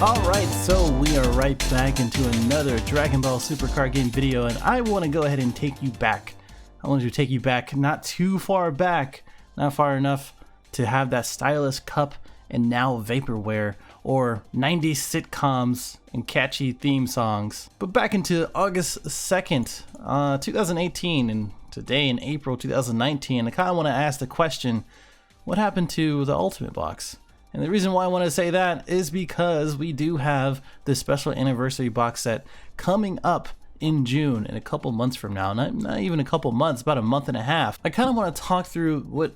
Alright, so we are right back into another Dragon Ball Super card game video, and I want to go ahead and take you back. I want to take you back, not too far back, not far enough to have that stylish cup and now vaporware, or 90s sitcoms and catchy theme songs. But back into August 2nd, 2018, and today in April 2019, I kind of want to ask the question, what happened to the Ultimate Box? And the reason why I want to say that is because we do have this special anniversary box set coming up in June, in a couple months from now. Not even a couple months, about a month and a half. I kind of want to talk through what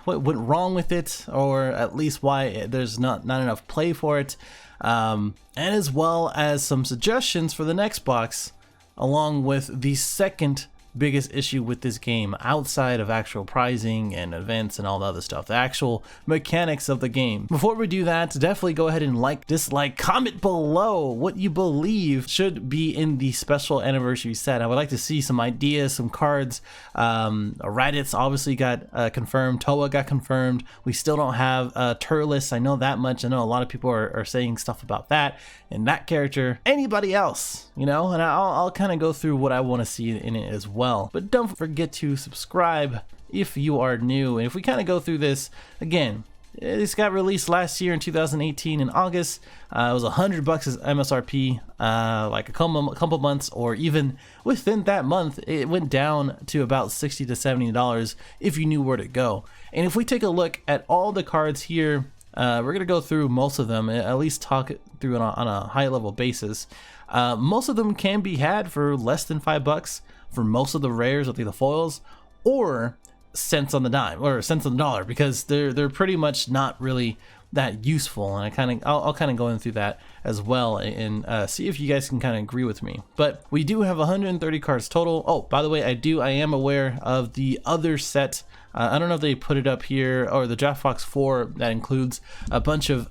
went wrong with it, or at least why there's not enough play for it, and as well as some suggestions for the next box, along with the second biggest issue with this game outside of actual prizing and events and all the other stuff, the actual mechanics of the game. Before we do that, definitely go ahead and like, dislike, comment below what you believe should be in the special anniversary set. I would like to see some ideas, some cards. Raditz obviously got confirmed, Toa got confirmed. We still don't have Turles, I know that much. I know a lot of people are saying stuff about that and that character. Anybody else, you know, and I'll kind of go through what I want to see in it as well. But don't forget to subscribe if you are new. And if we kind of go through this again, this got released last year in 2018 in August. It was $100 as MSRP, like a couple months, or even within that month, it went down to about $60 to $70 if you knew where to go. And if we take a look at all the cards here, we're gonna go through most of them, at least talk through on a high level basis. Most of them can be had for less than $5 for most of the rares, I think the foils, or cents on the dime, or cents on the dollar, because they're pretty much not really that useful. And I'll kind of go into that as well and see if you guys can kind of agree with me. But we do have 130 cards total. Oh, by the way, I am aware of the other set. I don't know if they put it up here, or the Draft Box 4 that includes a bunch of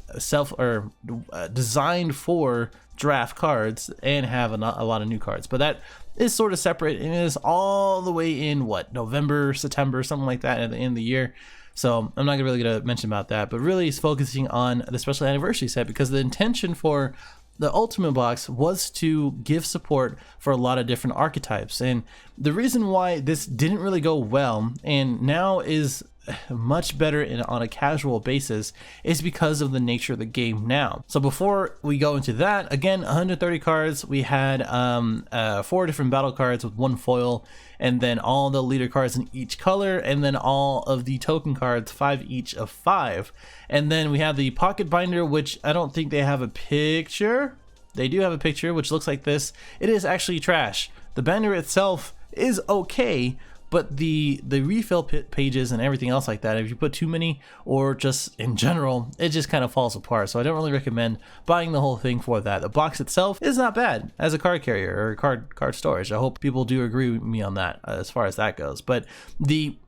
designed for draft cards and have a lot of new cards, but that is sort of separate and is all the way in November, September, something like that at the end of the year. So I'm not really going to mention about that, but really it's focusing on the special anniversary set, because the intention for the Ultimate Box was to give support for a lot of different archetypes. And the reason why this didn't really go well and now is much better on a casual basis is because of the nature of the game now. So before we go into that, again, 130 cards. We had 4 different battle cards with 1 foil, and then all the leader cards in each color, and then all of the token cards, 5 each of 5. And then we have the pocket binder, which I don't think they have a picture. They do have a picture, which looks like this. It is actually trash. The binder itself is okay, but the refill pages and everything else like that, if you put too many, or just in general, it just kind of falls apart. So I don't really recommend buying the whole thing for that. The box itself is not bad as a card carrier or card storage. I hope people do agree with me on that as far as that goes. But the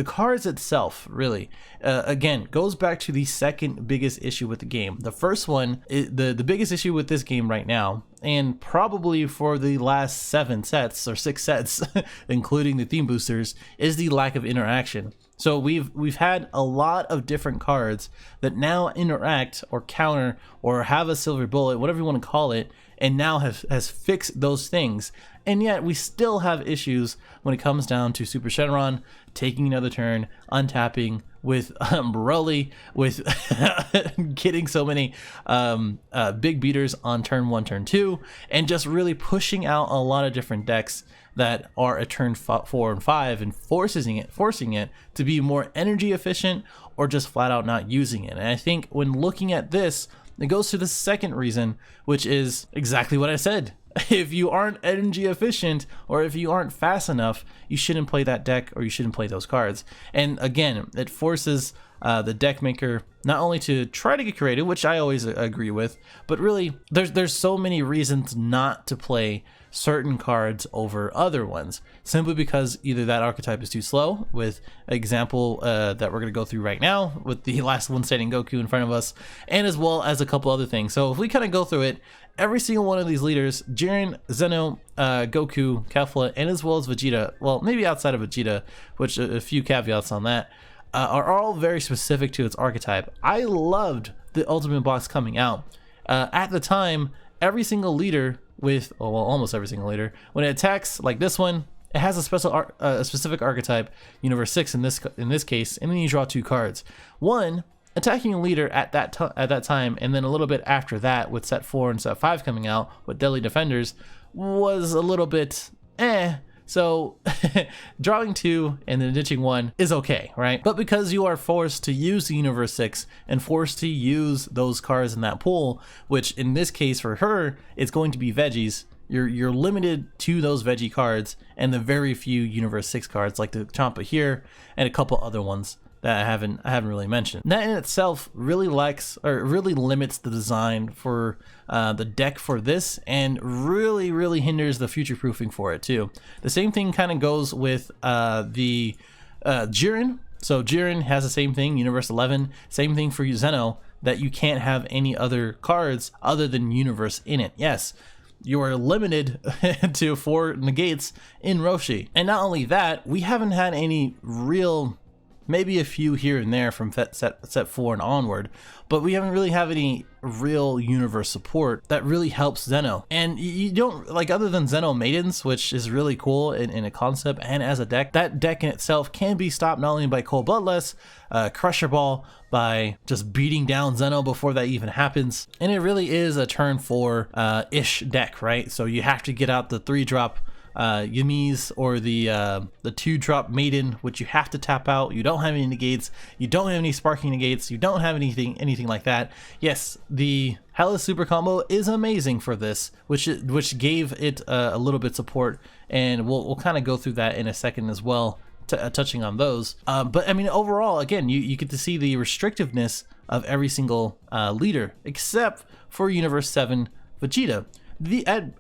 cards itself really again goes back to the second biggest issue with the game. The first one, the biggest issue with this game right now, and probably for the last 7 sets or 6 sets including the theme boosters, is the lack of interaction. So we've had a lot of different cards that now interact or counter or have a silver bullet, whatever you want to call it, and now has fixed those things. And yet we still have issues when it comes down to Super Shenron taking another turn, untapping, with Broly, with getting so many big beaters on turn 1, turn 2, and just really pushing out a lot of different decks that are at turn 4 and 5, and forcing it to be more energy efficient, or just flat out not using it. And I think when looking at this, it goes to the second reason, which is exactly what I said. If you aren't energy efficient, or if you aren't fast enough, you shouldn't play that deck, or you shouldn't play those cards. And again, it forces the deck maker not only to try to get creative, which I always agree with, but really there's so many reasons not to play certain cards over other ones, simply because either that archetype is too slow, with example that we're going to go through right now with the last one standing Goku in front of us, and as well as a couple other things. So if we kind of go through it, every single one of these leaders, Jiren, Zeno, Goku, Kefla, and as well as Vegeta, well, maybe outside of Vegeta, which a few caveats on that, are all very specific to its archetype. I loved the Ultimate Box coming out, At the time, every single leader with, well, almost every single leader, when it attacks like this one, it has a specific archetype, Universe 6 in this case, and then you draw 2 cards. One, attacking a leader at that time, and then a little bit after that with set 4 and set 5 coming out with Deadly Defenders, was a little bit so drawing 2 and then ditching 1 is okay, right? But because you are forced to use the Universe 6 and forced to use those cards in that pool, which in this case for her, it's going to be veggies, you're limited to those veggie cards and the very few Universe 6 cards like the Champa here and a couple other ones that I haven't really mentioned. That in itself really limits the design for the deck for this, and really hinders the future proofing for it too. The same thing kind of goes with the Jiren. So Jiren has the same thing, Universe 11. Same thing for Zeno, that you can't have any other cards other than Universe in it. Yes, you are limited to 4 negates in Roshi. And not only that, we haven't had any real, maybe a few here and there from set 4 and onward, but we haven't really have any real universe support that really helps Zeno. And you don't, like, other than Zeno Maidens, which is really cool in a concept and as a deck, that deck in itself can be stopped not only by Cold Bloodless, Crusher Ball, by just beating down Zeno before that even happens. And it really is a turn 4-ish deck, right? So you have to get out the 3-drop Yumi's or the 2-drop Maiden, which you have to tap out. You don't have any negates, you don't have any sparking negates, you don't have anything like that. Yes, the Hella Super Combo is amazing for this, which gave it a little bit support, and we'll kind of go through that in a second as well, touching on those. But I mean, overall, again, you get to see the restrictiveness of every single leader, except for Universe 7 Vegeta.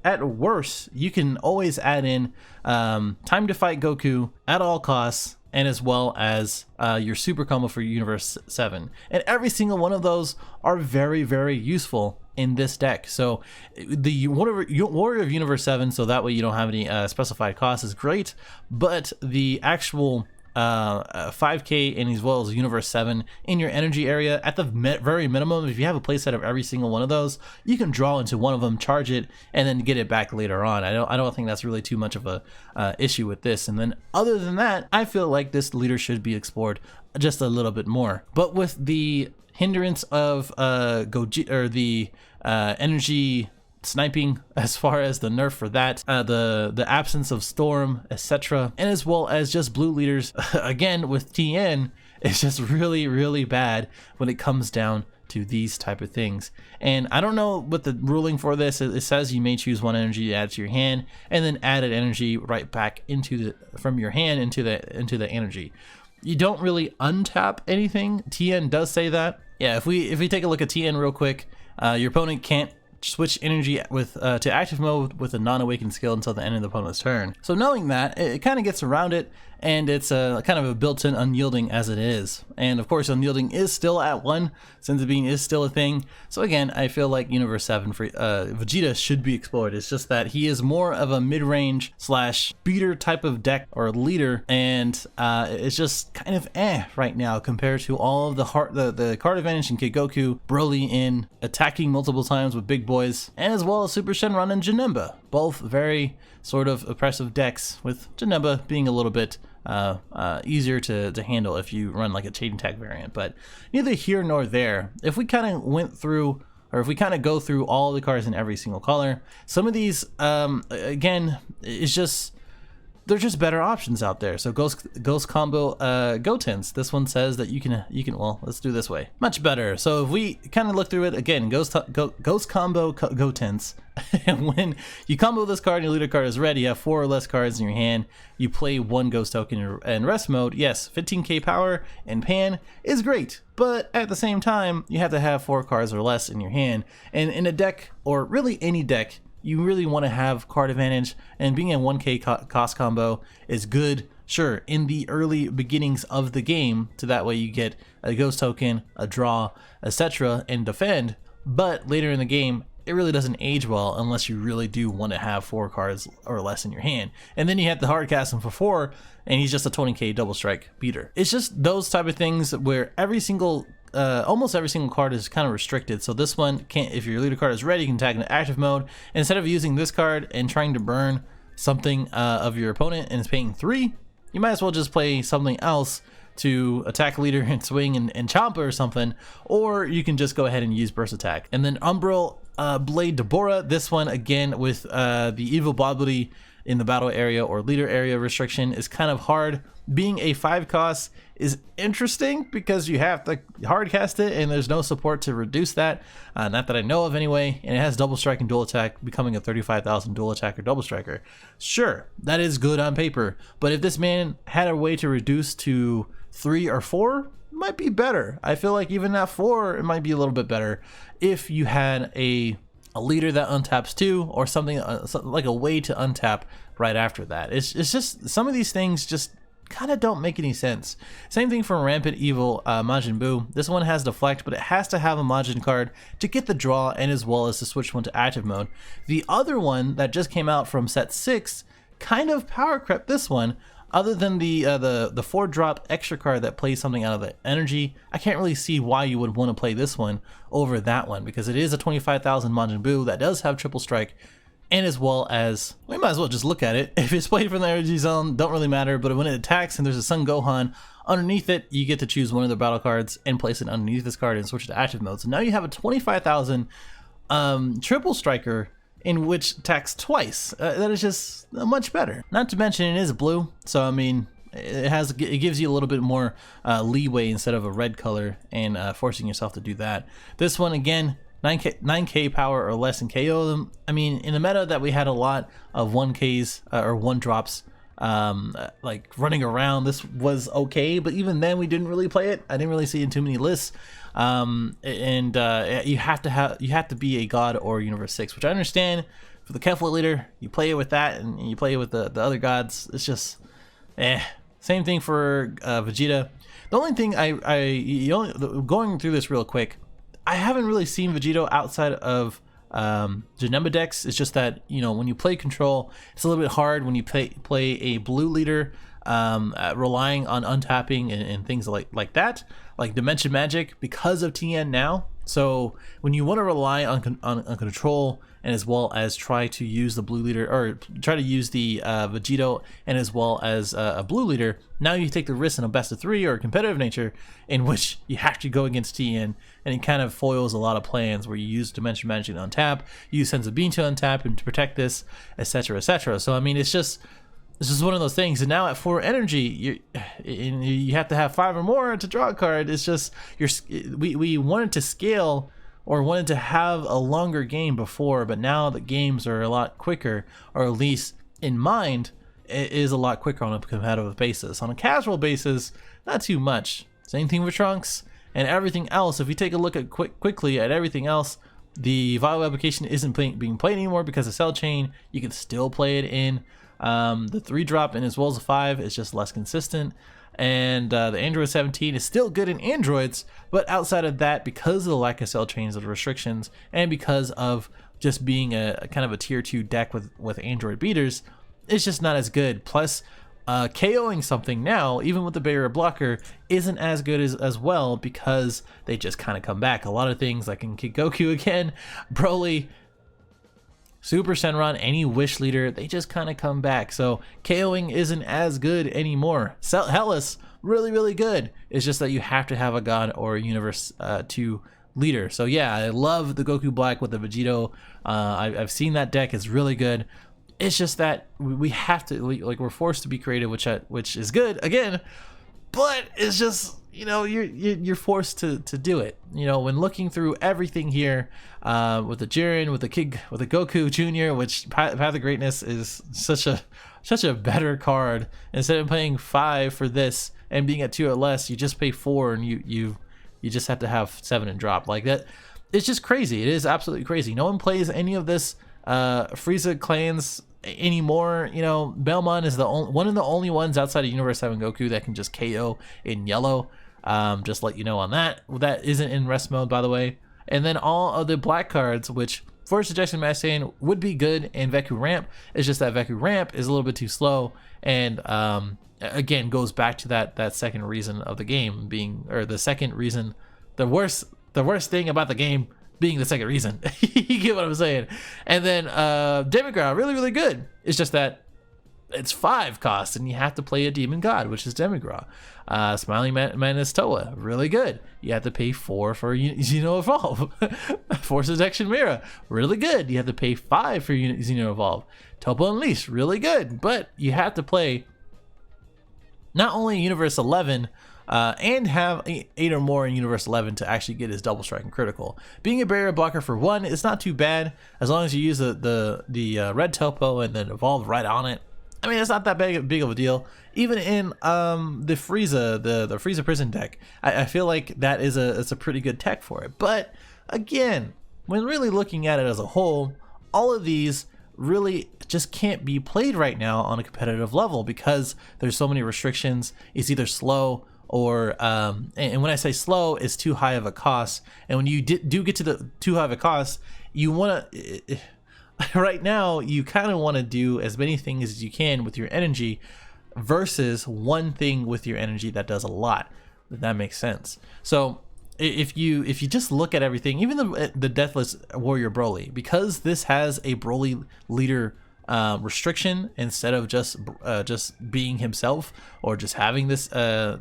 At worst, you can always add in Time to Fight Goku at all costs, and as well as your super combo for Universe 7. And every single one of those are very useful in this deck. So the Warrior of Universe 7, so that way you don't have any specified costs, is great, but the actual 5k and as well as Universe 7 in your energy area at the very minimum, if you have a playset of every single one of those, you can draw into one of them, charge it, and then get it back later on. I don't think that's really too much of a issue with this. And then other than that, I feel like this leader should be explored just a little bit more. But with the hindrance of the energy sniping, as far as the nerf for that, the absence of storm, etc., and as well as just blue leaders again with TN, it's just really bad when it comes down to these type of things. And I don't know what the ruling for this is. It says you may choose one energy to add to your hand and then add an energy right back from your hand into the energy. You don't really untap anything. TN does say that. Yeah, if we take a look at TN real quick, your opponent can't switch energy to active mode with a non-awakened skill until the end of the opponent's turn. So knowing that, it kind of gets around it, and it's kind of a built-in unyielding as it is. And of course, unyielding is still at 1, since being is still a thing. So again, I feel like Universe 7 for Vegeta should be explored. It's just that he is more of a mid-range / beater type of deck or leader, and it's just kind of right now compared to all of the card advantage in Kid Goku, Broly in attacking multiple times with big boys, and as well as Super Shenron and Janemba. Both very sort of oppressive decks, with Janemba being a little bit easier to handle if you run like a chain attack variant. But neither here nor there. If we kind of went through, or if we kind of go through all the cards in every single color, some of these again, they're just better options out there. So Ghost Combo Gotense. This one says that you can well, let's do this way. Much better. So if we kind of look through it again, Ghost Combo Gotense. And when you combo this card and your leader card is red, you have 4 or less cards in your hand. You play 1 ghost token in rest mode. Yes, 15k power and pan is great, but at the same time, you have to have 4 cards or less in your hand. And in a deck, or really any deck, you really want to have card advantage, and being a 1k cost combo is good, sure, in the early beginnings of the game, so that way you get a ghost token, a draw, etc., and defend. But later in the game, it really doesn't age well unless you really do want to have 4 cards or less in your hand. And then you have to hard cast him for 4, and he's just a 20k double strike beater. It's just those type of things where every single almost every single card is kind of restricted. So this one can't, if your leader card is ready, you can attack in active mode. And instead of using this card and trying to burn something of your opponent and it's paying 3, you might as well just play something else to attack leader and swing and chomp or something, or you can just go ahead and use burst attack. And then Umbral Blade Dbora, this one again with the evil ability in the battle area or leader area restriction is kind of hard. Being a 5 cost is interesting because you have to hard cast it and there's no support to reduce that, not that I know of anyway, and it has double strike and dual attack, becoming a 35,000 dual attacker double striker. Sure, that is good on paper, but if this man had a way to reduce to 3 or 4, it might be better. I feel like even at 4 it might be a little bit better if you had a leader that untaps 2 or something like a way to untap right after that. It's just some of these things just kind of don't make any sense. Same thing for Rampant Evil Majin Buu. This one has deflect, but it has to have a Majin card to get the draw and as well as to switch one to active mode. The other one that just came out from set 6 kind of power crept this one. Other than the 4-drop extra card that plays something out of the energy, I can't really see why you would want to play this one over that one, because it is a 25,000 Majin Buu that does have triple strike, and as well as, we might as well just look at it. If it's played from the energy zone, don't really matter, but when it attacks and there's a Sun Gohan underneath it, you get to choose one of the battle cards and place it underneath this card and switch it to active mode. So now you have a 25,000 triple striker in which attacks twice. That is just much better. Not to mention it is blue, so I mean it gives you a little bit more leeway instead of a red color and forcing yourself to do that. This one again, 9k power or less and KO them. I mean, in the meta that we had a lot of 1ks or 1 drops like running around, this was okay, but even then we didn't really play it. I didn't really see it in too many lists. You have to be a god or universe 6, which I understand. For the Kefla leader, you play it with that and you play it with the other gods. It's just same thing for Vegeta. The only thing going through this real quick, I haven't really seen Vegeta outside of Janemba decks. It's just that, you know, when you play control, it's a little bit hard when you play a blue leader, relying on untapping and things like that, like Dimension Magic, because of TN now. So when you want to rely on control and as well as try to use the blue leader, or try to use the Vegeta and as well as a blue leader, now you take the risk in a best of 3 or competitive nature in which you have to go against TN, and it kind of foils a lot of plans where you use Dimension Magic to untap, you use Sense of Being to untap and to protect this, etc, etc. So I mean, it's just one of those things. And now at 4 energy, you have to have 5 or more to draw a card. It's just we wanted to scale or wanted to have a longer game before, but now the games are a lot quicker, or at least in mind it is a lot quicker on a competitive basis. On a casual basis, not too much. Same thing with Trunks and everything else. If you take a look at quickly at everything else, the Vital application isn't being played anymore because of Cell Chain. You can still play it in the 3-drop, and as well as the 5 is just less consistent. And the Android 17 is still good in Androids, but outside of that, because of the lack of cell chains, of the restrictions, and because of just being a kind of a tier 2 deck with Android beaters, it's just not as good. Plus, KOing something now, even with the barrier blocker, isn't as good as well, because they just kind of come back. A lot of things like in Kid Goku again, Broly, Super Senran, any Wish leader, they just kind of come back. So KOing isn't as good anymore. Hellas, really, really good. It's just that you have to have a god or a universe 2 leader. So yeah, I love the Goku Black with the Vegito. I've seen that deck. It's really good. It's just that we have to, we're forced to be creative, which is good again, but it's just, you know, you're forced to do it. You know, when looking through everything here, with the Jiren, with the Goku Jr., which Path of Greatness is such a better card. Instead of paying 5 for this and being at 2 or less, you just pay 4 and you just have to have 7 and drop like that. It's just crazy. It is absolutely crazy. No one plays any of this Frieza clans anymore. You know, Belmont is one of the only ones outside of Universe 7 Goku that can just KO in yellow. Just let you know on that. That isn't in rest mode, by the way. And then all of the black cards, which Force Ejection Masstain would be good in Veku Ramp. It's just that Veku Ramp is a little bit too slow, and again goes back to that second reason of the game being, or the second reason, the worst thing about the game being the second reason. You get what I'm saying? And then Demigod, really good. It's just that it's 5 costs, and you have to play a demon god, which is Demigod. Smiling Mantis Toa, really good. You have to pay 4 for Xeno Evolve. Force Ejection Mira, really good. You have to pay 5 for Xeno Evolve. Topo Unleashed, really good. But you have to play not only Universe 11, and have 8 or more in Universe 11 to actually get his double strike and critical. Being a barrier blocker for 1 is not too bad, as long as you use the red Topo and then evolve right on it. I mean, it's not that big of a deal. Even in the Frieza, the Frieza Prison deck, I feel like that is a pretty good tech for it. But again, when really looking at it as a whole, all of these really just can't be played right now on a competitive level because there's so many restrictions. It's either slow or and when I say slow, it's too high of a cost. And when you do get to the too high of a cost, you want to right now you kind of want to do as many things as you can with your energy versus one thing with your energy that does a lot. If that makes sense. So if you just look at everything, even the Deathless Warrior Broly, because this has a Broly leader restriction instead of just being himself or just having this thing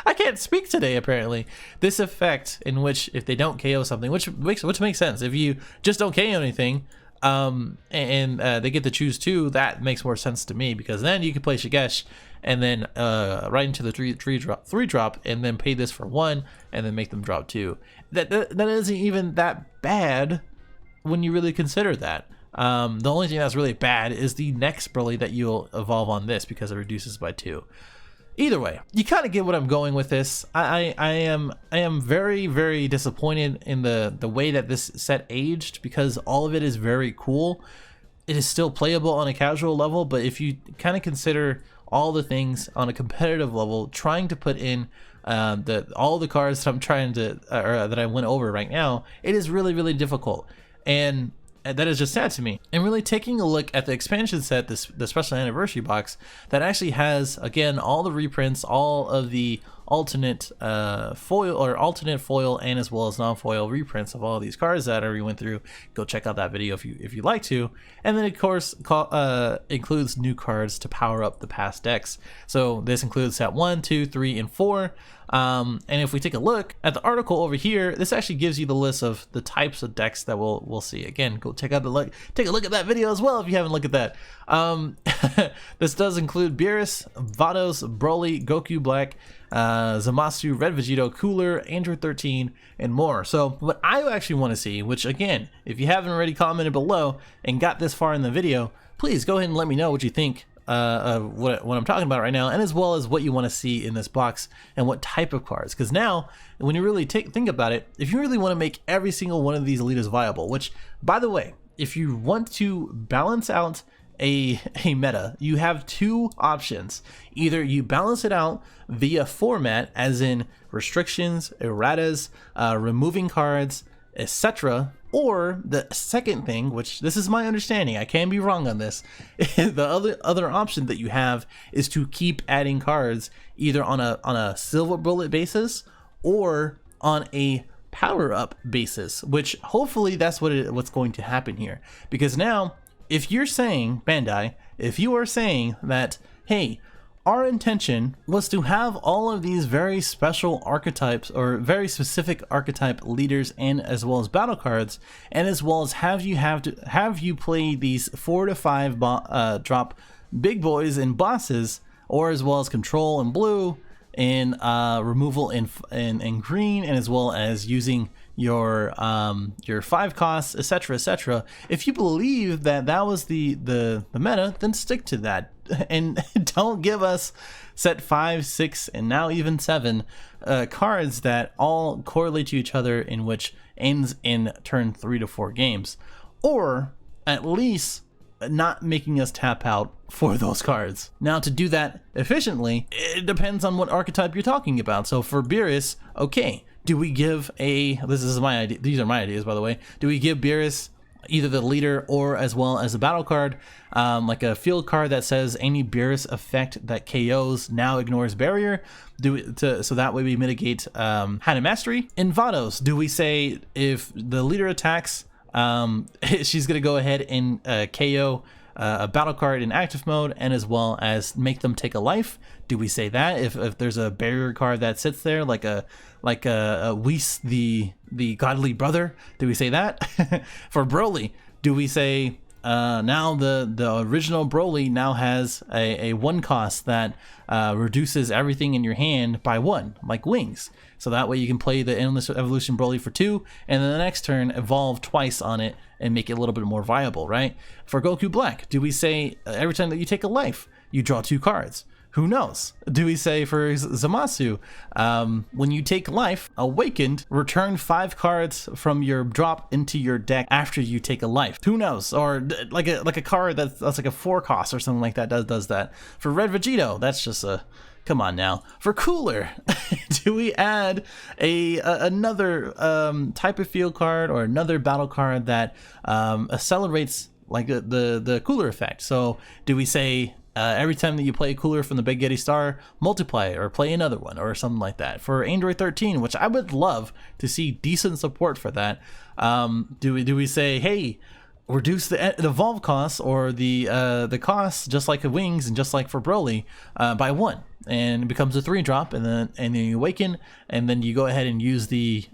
I can't speak today apparently, this effect in which if they don't KO something, which makes sense, if you just don't KO anything and they get to choose 2, that makes more sense to me, because then you can play Shigesh and then right into the 3 drop and then pay this for 1 and then make them drop 2. That isn't even that bad when you really consider that. The only thing that's really bad is the next Broly that you'll evolve on this, because it reduces by 2. Either way, you kind of get what I'm going with this. I am very, very disappointed in the way that this set aged, because all of it is very cool. It is still playable on a casual level, but if you kind of consider all the things on a competitive level, trying to put in all the cards that I'm trying to or that I went over right now, it is really, really difficult. And that is just sad to me. And really taking a look at the expansion set, the special anniversary box that actually has, again, all the reprints, all of the alternate foil and as well as non-foil reprints of all of these cards that I already went through. Go check out that video if you'd like to. And then of course includes new cards to power up the past decks. So this includes set 1, 2, 3, and 4. And if we take a look at the article over here, this actually gives you the list of the types of decks that we'll see. Again, go take a look at that video as well if you haven't looked at that. This does include Beerus, Vados, Broly, Goku Black, Zamasu, Red Vegeta, Cooler, Android 13, and more. So what I actually want to see, which again, if you haven't already commented below and got this far in the video, please go ahead and let me know what you think of what I'm talking about right now, and as well as what you want to see in this box and what type of cards. Because now, when you really think about it, if you really want to make every single one of these elites viable, which, by the way, if you want to balance out a meta, you have 2 options. Either you balance it out via format, as in restrictions, erratas, removing cards, etc., or the second thing, which this is my understanding, I can be wrong on this, the other option that you have is to keep adding cards either on a silver bullet basis or on a power up basis, which hopefully that's what's going to happen here. Because now, if you're saying, Bandai, if you are saying that, hey, our intention was to have all of these very special archetypes or very specific archetype leaders and as well as battle cards, and as well as have you play these 4 to 5 drop big boys and bosses, or as well as control and blue and removal in green, and as well as using your 5 costs, etc. If you believe that was the meta, then stick to that, and don't give us set 5, 6, and now even 7 cards that all correlate to each other, in which ends in turn 3 to 4 games, or at least not making us tap out for those cards. Now, to do that efficiently, it depends on what archetype you're talking about. So for Beerus, okay, Do we give this is my idea, these are my ideas by the way, do we give Beerus either the leader or as well as a battle card, like a field card that says any Beerus effect that KOs now ignores barrier, so that way we mitigate Hana Mastery? In Vados, do we say if the leader attacks, she's gonna go ahead and KO a battle card in active mode and as well as make them take a life? Do we say that if there's a barrier card that sits there like a Whis the godly brother? Do we say that? For Broly, do we say now the original Broly now has a 1 cost that reduces everything in your hand by 1, like Wings, so that way you can play the Endless Evolution Broly for 2 and then the next turn evolve twice on it and make it a little bit more viable, right? For Goku Black, do we say every time that you take a life you draw 2 cards? Who knows? Do we say for Zamasu, when you take life, Awakened, return 5 cards from your drop into your deck after you take a life? Who knows? Or like a card that's like a 4 cost or something like that does that. For Red Vegito, that's just a, come on now. For Cooler, do we add another type of field card or another battle card that accelerates like the Cooler effect? So do we say every time that you play a Cooler from the Big Yeti Star, multiply it or play another one or something like that? For Android 13, which I would love to see decent support for that, do we say, hey, reduce the evolve costs or the costs just like the Wings and just like for Broly by 1, and it becomes a 3-drop, and then you awaken, and then you go ahead and use the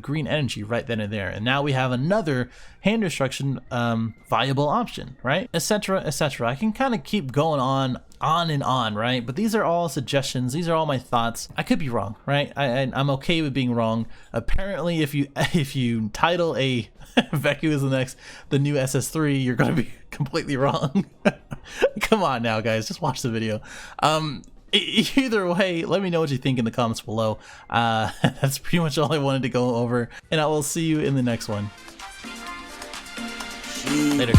green energy right then and there, and now we have another hand destruction viable option, right? Etc. etc. I can kind of keep going on and on, right? But these are all suggestions. These are all my thoughts. I could be wrong, right? I'm okay with being wrong. Apparently, if you title a Veku is the new SS3, you're gonna be completely wrong. Come on now, guys, just watch the video. Either way, let me know what you think in the comments below. That's pretty much all I wanted to go over, and I will see you in the next one. Later.